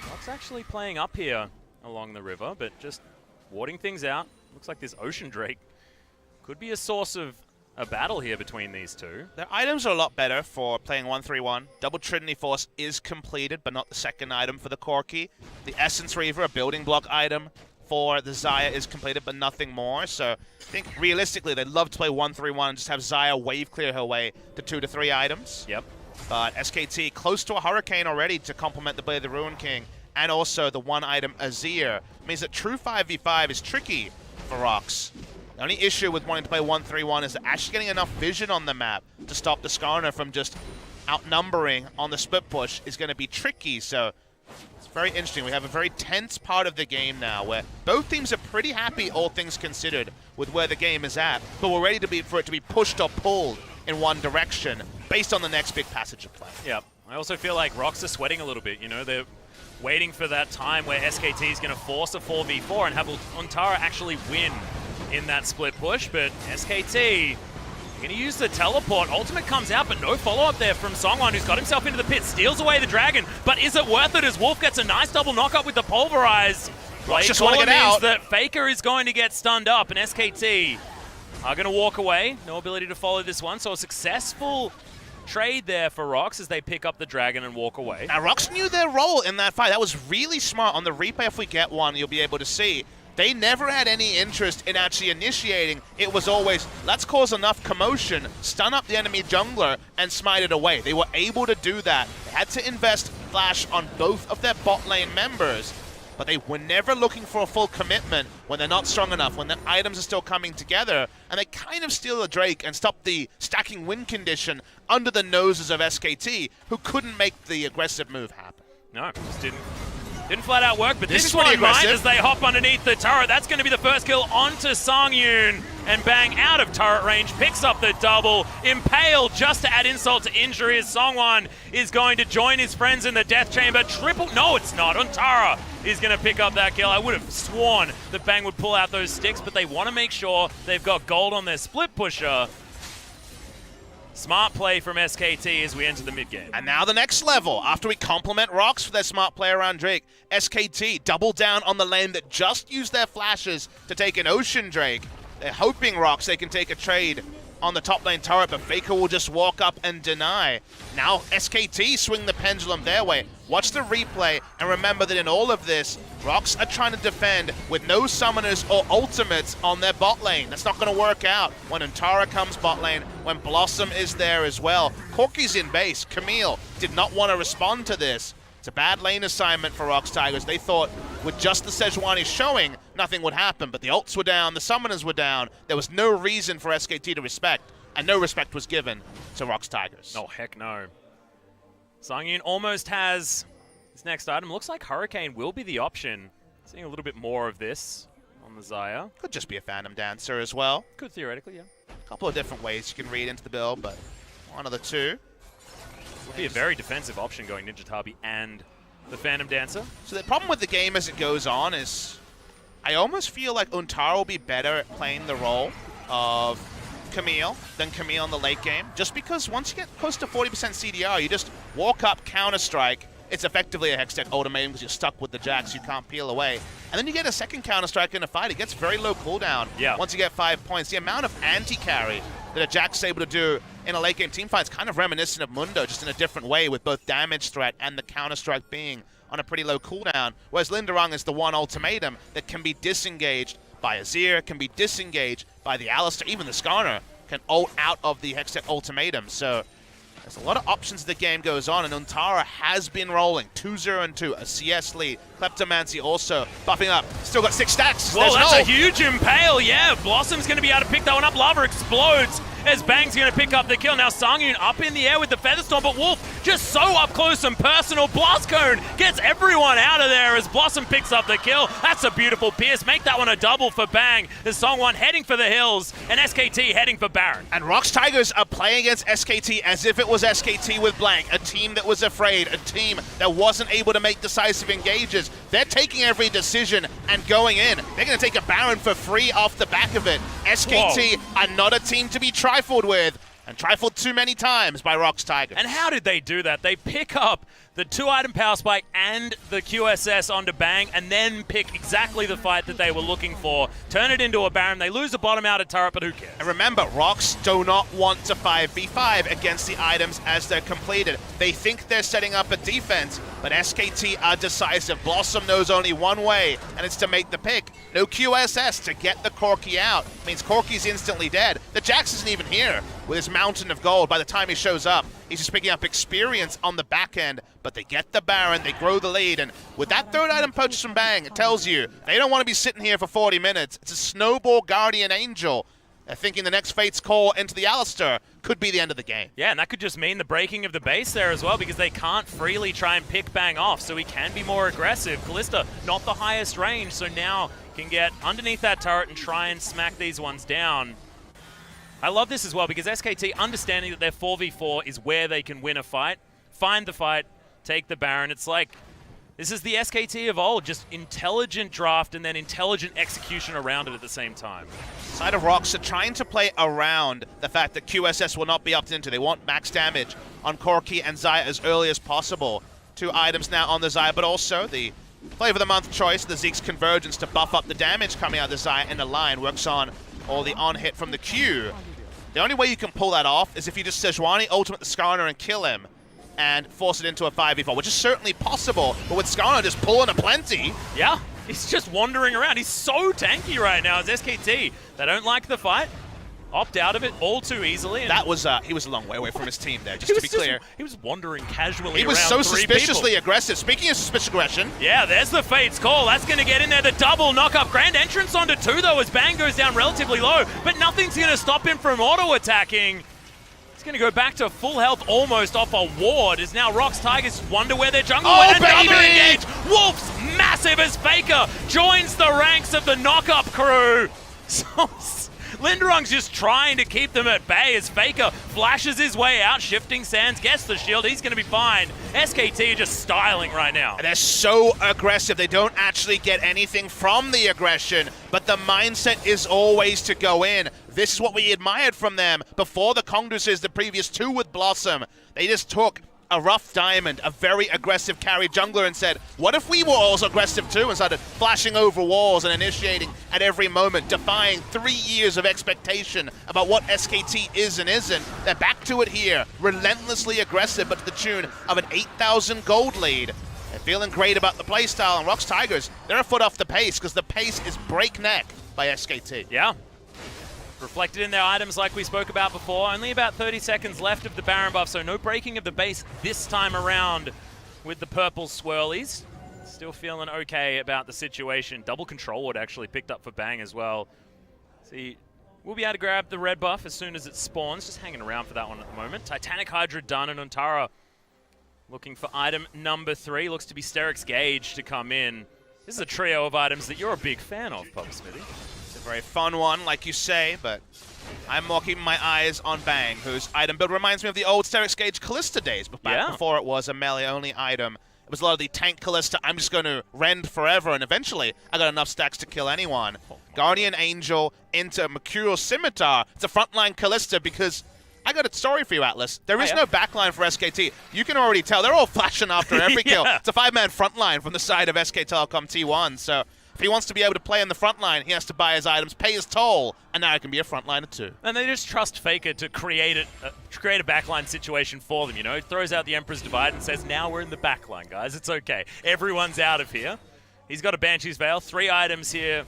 S2: ROX actually playing up here along the river, but just warding things out. Looks like this Ocean Drake could be a source of a battle here between these two.
S3: Their items are a lot better for playing 1-3-1. Double Trinity Force is completed, but not the second item for the Corki. The Essence Reaver, a building block item for the Xayah, is completed, but nothing more. So I think realistically, they'd love to play 1-3-1 and just have Xayah wave clear her way to 2 to 3 items.
S2: Yep.
S3: But SKT close to a Hurricane already to complement the Blade of the Ruin King, and also the one item Azir. Means that true 5v5 is tricky for ROX. The only issue with wanting to play 1-3-1 is that actually getting enough vision on the map to stop the Skarner from just outnumbering on the split push is going to be tricky. So it's very interesting. We have a very tense part of the game now where both teams are pretty happy, all things considered, with where the game is at, but we're ready for it to be pushed or pulled in one direction based on the next big passage of play.
S2: Yep. I also feel like ROX are sweating a little bit, you know, they're waiting for that time where SKT is going to force a 4v4 and have Untara actually win in that split push, but SKT going to use the teleport. Ultimate comes out, but no follow-up there from Songwon, who's got himself into the pit, steals away the dragon, but is it worth it as Wolf gets a nice double knock-up with the pulverize?
S3: ROX just want to get out.
S2: That Faker is going to get stunned up, and SKT are going to walk away. No ability to follow this one, so a successful trade there for ROX as they pick up the dragon and walk away.
S3: Now, ROX knew their role in that fight. That was really smart. On the replay, if we get one, you'll be able to see. They never had any interest in actually initiating. It was always, let's cause enough commotion, stun up the enemy jungler, and smite it away. They were able to do that. They had to invest flash on both of their bot lane members, but they were never looking for a full commitment when they're not strong enough, when the items are still coming together, and they kind of steal the Drake and stop the stacking win condition under the noses of SKT, who couldn't make the aggressive move happen.
S2: No, just didn't flat out work, but this
S3: one
S2: might as they hop underneath the turret. That's going to be the first kill onto Songyun, and Bang out of turret range, picks up the double. Impale just to add insult to injury as Songwon is going to join his friends in the death chamber. No, it's not. Untara is going to pick up that kill. I would have sworn that Bang would pull out those sticks, but they want to make sure they've got gold on their split pusher. Smart play from SKT as we enter the mid-game.
S3: And now the next level. After we compliment ROX for their smart play around Drake, SKT double down on the lane that just used their flashes to take an Ocean Drake. They're hoping ROX they can take a trade on the top lane turret, but Faker will just walk up and deny. Now SKT swing the pendulum their way. Watch the replay and remember that in all of this, ROX are trying to defend with no summoners or ultimates on their bot lane. That's not going to work out when Untara comes bot lane, when Blossom is there as well. Corki's in base. Camille did not want to respond to this. It's a bad lane assignment for ROX Tigers. They thought with just the Sejuani showing, nothing would happen, but the ults were down, the summoners were down. There was no reason for SKT to respect, and no respect was given to ROX Tigers.
S2: Oh, heck no. Songyun almost has his next item. Looks like Hurricane will be the option. Seeing a little bit more of this on the Xayah.
S3: Could just be a Phantom Dancer as well.
S2: Could theoretically, yeah.
S3: A couple of different ways you can read into the build, but one of the two.
S2: Would be a very defensive option going Ninja Tabi and the Phantom Dancer.
S3: So the problem with the game as it goes on is I almost feel like Untara will be better at playing the role of Camille than Camille in the late game. Just because once you get close to 40% CDR, you just walk up, counter-strike. It's effectively a Hextech ultimatum because you're stuck with the Jax, you can't peel away. And then you get a second counter-strike in a fight. It gets very low cooldown once you get 5 points. The amount of anti-carry that a Jax is able to do in a late game team fight is kind of reminiscent of Mundo, just in a different way with both damage threat and the counter-strike being on a pretty low cooldown. Whereas Linderung is the one ultimatum that can be disengaged by Azir, can be disengaged by the Alistar, even the Skarner can ult out of the Hextech ultimatum. So there's a lot of options as the game goes on, and Untara has been rolling 2-0-2, a CS lead. Kleptomancy also buffing up. Still got 6 stacks.
S2: Whoa, that's a huge impale. Yeah, Blossom's going to be able to pick that one up. Lava explodes as Bang's going to pick up the kill. Now Songyun up in the air with the Featherstorm, but Wolf just so up close and personal. Blast Cone gets everyone out of there as Blossom picks up the kill. That's a beautiful pierce. Make that one a double for Bang. There's Songwon heading for the hills and SKT heading for Baron.
S3: And ROX Tigers are playing against SKT as if it was SKT with blank, a team that was afraid, a team that wasn't able to make decisive engages. They're taking every decision and going in. They're going to take a Baron for free off the back of it. SKT are not a team to be trifled with, and trifled too many times by ROX Tigers.
S2: And how did they do that? They pick up the 2-item power spike and the QSS onto Bang, and then pick exactly the fight that they were looking for. Turn it into a Baron. They lose the bottom out of turret, but who cares?
S3: And remember, ROX do not want to 5v5 against the items as they're completed. They think they're setting up a defense, but SKT are decisive. Blossom knows only one way, and it's to make the pick. No QSS to get the Corki out. Means Corki's instantly dead. The Jax isn't even here with his mountain of gold. By the time he shows up, he's just picking up experience on the back end, but they get the Baron, they grow the lead, and with that 3rd item purchase from Bang, it tells you they don't want to be sitting here for 40 minutes. It's a snowball guardian angel. They're thinking the next Fate's Call into the Alistar could be the end of the game.
S2: Yeah, and that could just mean the breaking of the base there as well, because they can't freely try and pick Bang off, so he can be more aggressive. Kalista, not the highest range, so now can get underneath that turret and try and smack these ones down. I love this as well because SKT, understanding that their 4v4 is where they can win a fight, find the fight, take the Baron. It's like, this is the SKT of old, just intelligent draft and then intelligent execution around it at the same time.
S3: Side of ROX are trying to play around the fact that QSS will not be upped into. They want max damage on Corki and Xayah as early as possible. 2 items now on the Xayah, but also the Flavor of the Month choice, the Zeke's Convergence to buff up the damage coming out of the Xayah in the line. Works on all the on-hit from the Q. The only way you can pull that off is if you just Sejuani ultimate the Skarner and kill him and force it into a 5v4, which is certainly possible, but with Skarner just pulling a plenty.
S2: Yeah, he's just wandering around. He's so tanky right now as SKT. They don't like the fight, opt out of it all too easily.
S3: That was, he was a long way away from his team there, just to be clear.
S2: He was wandering casually
S3: He was
S2: around
S3: so
S2: 3
S3: suspiciously
S2: people.
S3: aggressive. Speaking of suspicious aggression.
S2: Yeah, there's the Fate's call. That's going to get in there. The double knock-up. Grand entrance onto 2, though, as Bang goes down relatively low. But nothing's going to stop him from auto-attacking. He's going to go back to full health almost off a ward. Is now ROX Tigers wonder where their jungle went. Another engage. Wolf's massive as Faker joins the ranks of the knock-up crew. So Linderung's just trying to keep them at bay as Faker flashes his way out. Shifting Sands gets the shield. He's going to be fine. SKT just styling right now.
S3: They're so aggressive. They don't actually get anything from the aggression, but the mindset is always to go in. This is what we admired from them before the Congresses, the previous 2 with Blossom. They just took a rough diamond, a very aggressive carry jungler, and said, what if we were also aggressive too, and started flashing over walls and initiating at every moment, defying 3 years of expectation about what SKT is and isn't. They're back to it here, relentlessly aggressive, but to the tune of an 8,000 gold lead. They're feeling great about the playstyle, and ROX Tigers, they're a foot off the pace, because the pace is breakneck by SKT.
S2: Yeah. Reflected in their items like we spoke about before. Only about 30 seconds left of the Baron buff, so no breaking of the base this time around with the purple swirlies. Still feeling okay about the situation. Double control ward actually picked up for Bang as well. See, we'll be able to grab the red buff as soon as it spawns. Just hanging around for that one at the moment. Titanic Hydra done, and Ontara looking for item number 3. Looks to be Steric's Gauge to come in. This is a trio of items that you're a big fan of, Papa Smithy.
S3: Very fun one, like you say, but I'm more keeping my eyes on Bang, whose item build reminds me of the old Steric's Gauge Callista days, but back before it was a melee-only item. It was a lot of the tank Callista, I'm just going to rend forever, and eventually I got enough stacks to kill anyone. Guardian Angel into Mercurial Scimitar. It's a frontline Callista because I got a story for you, Atlas. There is no backline for SKT. You can already tell. They're all flashing after every kill. It's a 5-man frontline from the side of SK Telecom T1, so if he wants to be able to play in the front line, he has to buy his items, pay his toll, and now he can be a frontliner too.
S2: And they just trust Faker to create a backline situation for them, you know? Throws out the Emperor's Divide and says, now we're in the backline, guys. It's okay. Everyone's out of here. He's got a Banshee's Veil. 3 items here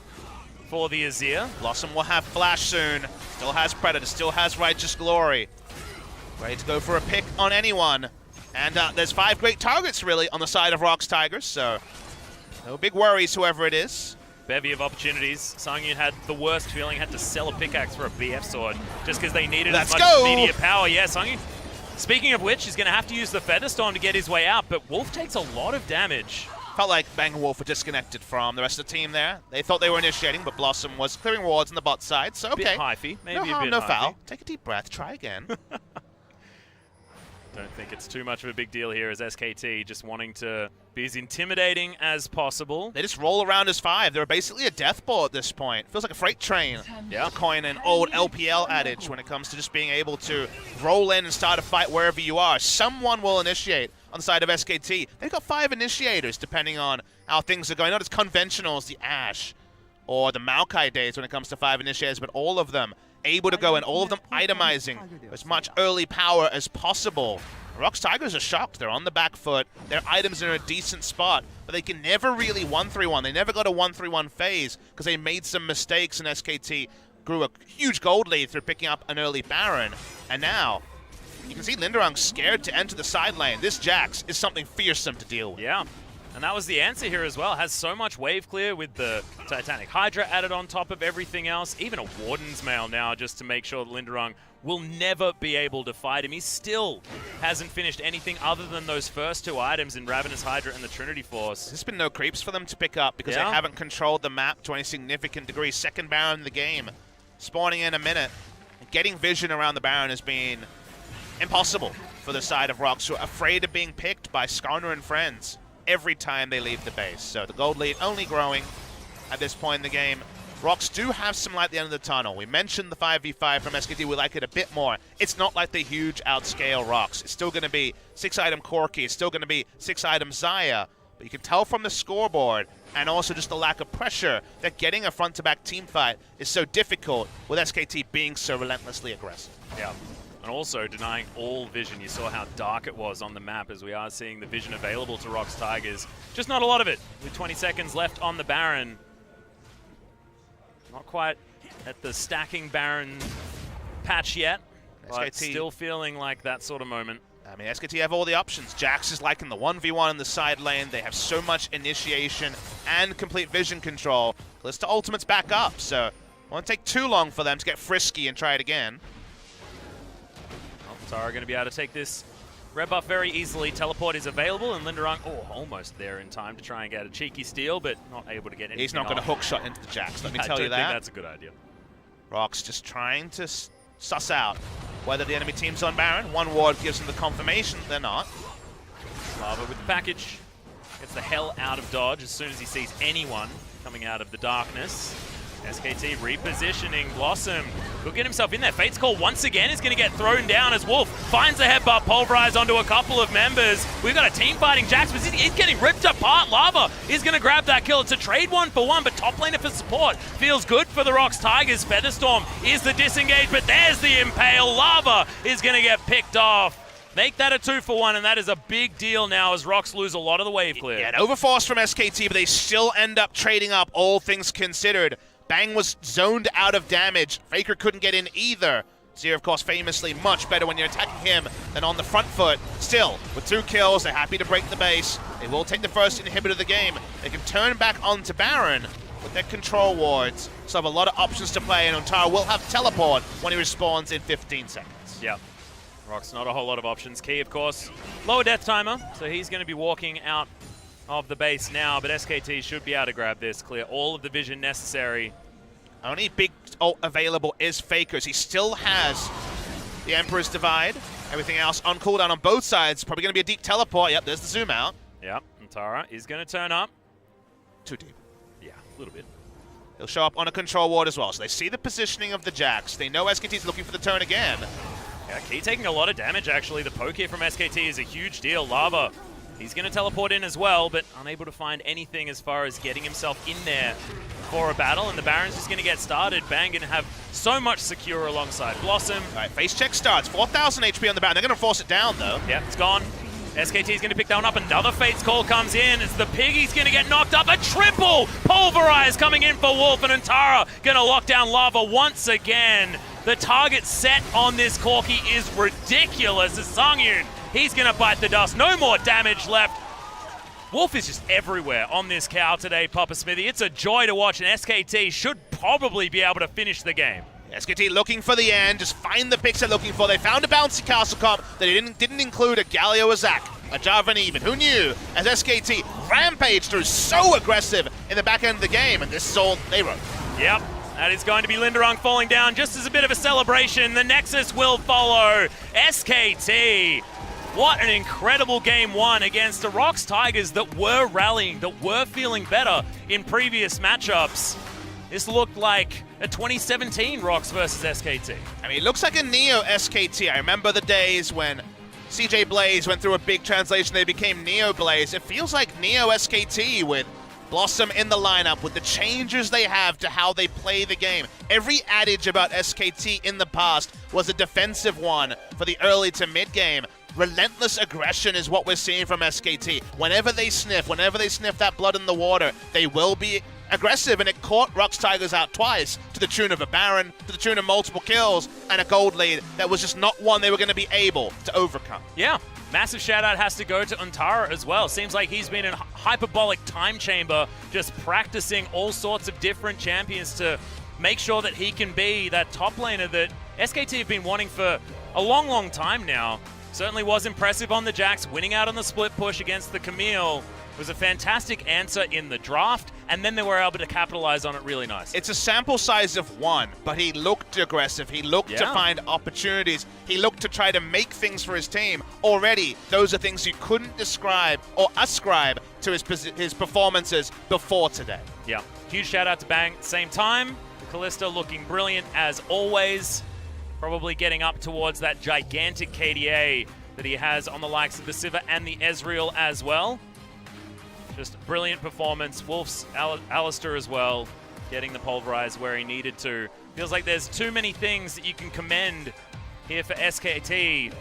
S2: for the Azir.
S3: Blossom will have Flash soon. Still has Predator, still has Righteous Glory. Ready to go for a pick on anyone. And there's 5 great targets, really, on the side of ROX Tigers, so no big worries, whoever it is.
S2: Bevy of opportunities. Sangyun had the worst feeling, had to sell a pickaxe for a BF sword just because they needed as much immediate power. Yeah, Sangyun. Speaking of which, he's going to have to use the Featherstorm to get his way out, but Wolf takes a lot of damage.
S3: Felt like Bang and Wolf were disconnected from the rest of the team there. They thought they were initiating, but Blossom was clearing wards on the bot side, so okay.
S2: Bit hyphy. Maybe
S3: no
S2: a
S3: harm,
S2: bit
S3: no
S2: hyphy.
S3: foul. Take a deep breath, try again.
S2: Don't think it's too much of a big deal here as SKT just wanting to be as intimidating as possible.
S3: They just roll around as 5. They're basically a death ball at this point. Feels like a freight train. Yeah. To coin an old LPL adage when it comes to just being able to roll in and start a fight wherever you are. Someone will initiate on the side of SKT. They've got 5 initiators depending on how things are going. Not as conventional as the Ashe or the Maokai days when it comes to 5 initiators, but all of them able to go in, all of them itemizing as much early power as possible. ROX Tigers are shocked. They're on the back foot. Their items are in a decent spot, but they can never really 1-3-1. They never got a 1-3-1 phase because they made some mistakes, and SKT grew a huge gold lead through picking up an early Baron. And now, you can see Linderung scared to enter the side lane. This Jax is something fearsome to deal with.
S2: Yeah. And that was the answer here as well. Has so much wave clear with the Titanic Hydra added on top of everything else. Even a Warden's Mail now just to make sure that Linderung will never be able to fight him. He still hasn't finished anything other than those first 2 items in Ravenous Hydra and the Trinity Force.
S3: There's been no creeps for them to pick up because they haven't controlled the map to any significant degree. Second Baron in the game, spawning in a minute. Getting vision around the Baron has been impossible for the side of ROX, who are afraid of being picked by Skarner and friends every time they leave the base. So the gold lead only growing at this point in the game. ROX do have some light at the end of the tunnel. We mentioned the 5v5 from SKT. We like it a bit more. It's not like they huge outscale ROX. It's still going to be 6-item Corki. It's still going to be 6-item Xayah. But you can tell from the scoreboard and also just the lack of pressure that getting a front-to-back team fight is so difficult with SKT being so relentlessly aggressive.
S2: Yeah. And also denying all vision. You saw how dark it was on the map as we are seeing the vision available to ROX Tigers. Just not a lot of it with 20 seconds left on the Baron. Not quite at the stacking Baron patch yet, but
S3: SKT
S2: still feeling like that sort of moment.
S3: I mean, SKT have all the options. Jax is liking the 1v1 in the side lane. They have so much initiation and complete vision control. Kalista ultimate's back up, so it won't take too long for them to get frisky and try it again.
S2: Well, Tara going to be able to take this red buff very easily. Teleport is available, and Linderung, almost there in time to try and get a cheeky steal, but not able to get anything.
S3: He's not going to hook shot into the Jax, let me tell you that.
S2: I don't think that's a good idea.
S3: ROX just trying to suss out whether the enemy team's on Baron. One ward gives them the confirmation they're not.
S2: Lava with the package. Gets the hell out of dodge as soon as he sees anyone coming out of the darkness. SKT repositioning. Blossom will get himself in there. Fate's Call once again is going to get thrown down as Wolf finds a headbutt, pulverized onto a couple of members. We've got a team fighting Jax, but he's getting ripped apart. Lava is going to grab that kill. It's a trade 1-for-1, but top laner for support feels good for the ROX Tigers. Featherstorm is the disengage, but there's the impale. Lava is going to get picked off. Make that a 2-for-1, and that is a big deal now as ROX lose a lot of the wave clear.
S3: Yeah, an overforce from SKT, but they still end up trading up, all things considered. Bang was zoned out of damage. Faker couldn't get in either. Zero, of course, famously much better when you're attacking him than on the front foot. Still, with 2 kills, they're happy to break the base. They will take the first inhibitor of the game. They can turn back onto Baron with their control wards. So have a lot of options to play, and Ontara will have teleport when he respawns in 15 seconds.
S2: Yep. ROX, not a whole lot of options. Key, of course, lower death timer, so he's going to be walking out of the base now, but SKT should be able to grab this, clear all of the vision necessary.
S3: Only big ult available is Faker's. He still has the Emperor's Divide. Everything else on cooldown on both sides. Probably going to be a deep teleport. Yep, there's the zoom out.
S2: Yep, and Tara is going to turn up.
S3: Too deep.
S2: Yeah, a little bit.
S3: He'll show up on a control ward as well. So they see the positioning of the Jax. They know SKT's looking for the turn again.
S2: Yeah, Key taking a lot of damage, actually. The poke here from SKT is a huge deal. Lava, he's going to teleport in as well, but unable to find anything as far as getting himself in there for a battle, and the Baron's just going to get started. Bang going to have so much secure alongside Blossom.
S3: All right, face check starts. 4,000 HP on the Baron. They're going to force it down, though.
S2: Yeah, it's gone. SKT's going to pick that one up. Another Fate's Call comes in. It's the Piggy's going to get knocked up. A triple pulverize coming in for Wolf, and Antara going to lock down Lava once again. The target set on this Corki is ridiculous. As Songyun, he's going to bite the dust. No more damage left. Wolf is just everywhere on this cow today, Papa Smithy. It's a joy to watch, and SKT should probably be able to finish the game.
S3: SKT looking for the end, just find the picks they're looking for. They found a bouncy castle comp that didn't include a Galio or Zac, a Jarvan even. Who knew? As SKT rampaged through so aggressive in the back end of the game, and this is all they wrote.
S2: Yep, that is going to be Linderung falling down just as a bit of a celebration. The Nexus will follow. SKT, what an incredible game one against the ROX Tigers that were rallying, that were feeling better in previous matchups. This looked like a 2017 ROX versus SKT.
S3: I mean, it looks like a Neo SKT. I remember the days when CJ Blaze went through a big translation, they became Neo Blaze. It feels like Neo SKT with Blossom in the lineup, with the changes they have to how they play the game. Every adage about SKT in the past was a defensive one for the early to mid game. Relentless aggression is what we're seeing from SKT. Whenever they sniff that blood in the water, they will be aggressive, and it caught ROX Tigers out twice, to the tune of a Baron, to the tune of multiple kills, and a gold lead that was just not one they were going to be able to overcome.
S2: Yeah, massive shout out has to go to Ontara as well. Seems like he's been in a hyperbolic time chamber, just practicing all sorts of different champions to make sure that he can be that top laner that SKT have been wanting for a long, long time now. Certainly was impressive on the Jax, winning out on the split push against the Camille. Was a fantastic answer in the draft. and then they were able to capitalize on it really nice.
S3: It's a sample size of one, but he looked aggressive. He looked to find opportunities. He looked to try to make things for his team. Already, those are things you couldn't describe or ascribe to his performances before today.
S2: Yeah. Huge shout out to Bang. Same time, Kalista looking brilliant as always. Probably getting up towards that gigantic KDA that he has on the likes of the Sivir and the Ezreal as well. Just brilliant performance. Wolf's Alistair as well, getting the pulverize where he needed to. Feels like there's too many things that you can commend here for SKT.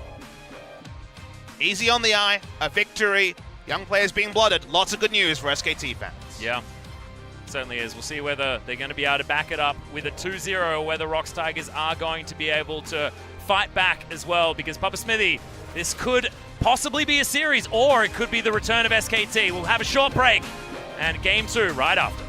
S3: Easy on the eye, a victory, young players being blooded. Lots of good news for SKT fans.
S2: Yeah, certainly is. We'll see whether they're going to be able to back it up with a 2-0 or whether ROX Tigers are going to be able to fight back as well, because Papa Smithy, this could possibly be a series, or it could be the return of SKT. We'll have a short break and game 2 right after.